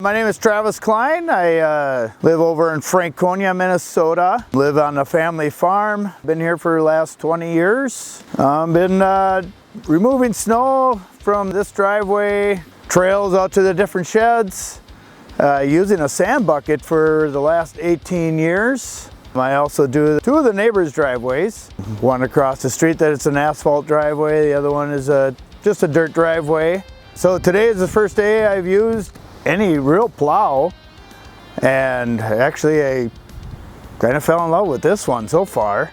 My name is Travis Klein. I live over in Franconia, Minnesota. Live on a family farm. Been here for the last 20 years. Been removing snow from this driveway, trails out to the different sheds, using a sand bucket for the last 18 years. I also do two of the neighbors' driveways. One across the street that it's an asphalt driveway, the other one is just a dirt driveway. So today is the first day I've used any real plow, and actually I kind of fell in love with this one so far.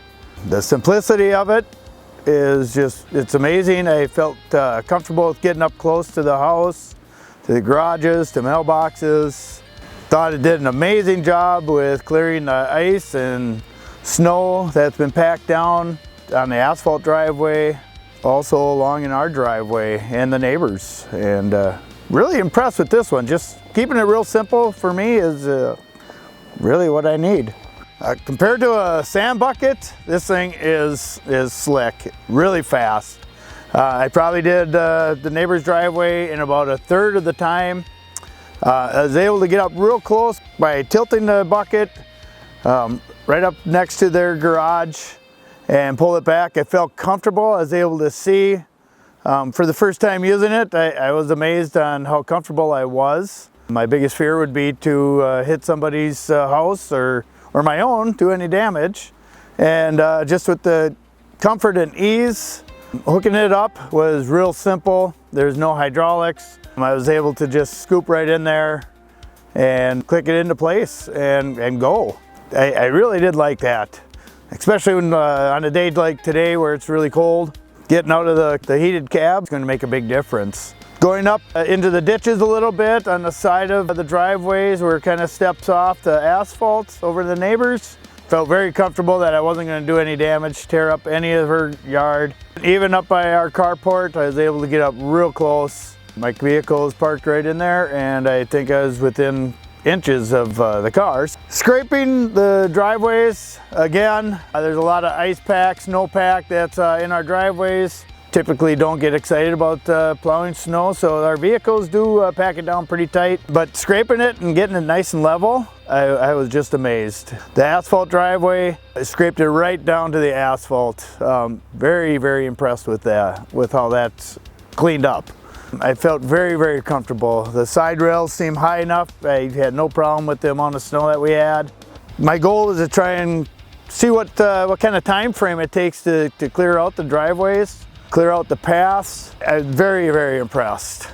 The simplicity of it is just, it's amazing. I felt comfortable with getting up close to the house, to the garages, to mailboxes. Thought it did an amazing job with clearing the ice and snow that's been packed down on the asphalt driveway, also along in our driveway and the neighbors. And really impressed with this one. Just keeping it real simple for me is really what I need. Compared to a sand bucket, this thing is slick, really fast. I probably did the neighbor's driveway in about a third of the time. I was able to get up real close by tilting the bucket right up next to their garage and pull it back. I felt comfortable. I was able to see. For the first time using it, I was amazed on how comfortable I was. My biggest fear would be to hit somebody's house or my own, do any damage. And just with the comfort and ease, hooking it up was real simple. There's no hydraulics. I was able to just scoop right in there and click it into place and go. I really did like that, especially when, on a day like today where it's really cold. Getting out of the heated cab is going to make a big difference. Going up into the ditches a little bit on the side of the driveways where it kind of steps off the asphalt over the neighbors. Felt very comfortable that I wasn't going to do any damage, tear up any of her yard. Even up by our carport, I was able to get up real close. My vehicle is parked right in there, and I think I was within inches of the cars. Scraping the driveways, again, there's a lot of ice pack, snow pack that's in our driveways. Typically don't get excited about plowing snow, so our vehicles do pack it down pretty tight. But scraping it and getting it nice and level, I was just amazed. The asphalt driveway, I scraped it right down to the asphalt. Very, very impressed with that, with how that's cleaned up. I felt very, very comfortable. The side rails seemed high enough. I had no problem with the amount of snow that we had. My goal is to try and see what kind of time frame it takes to clear out the driveways, clear out the paths. I'm very, very impressed.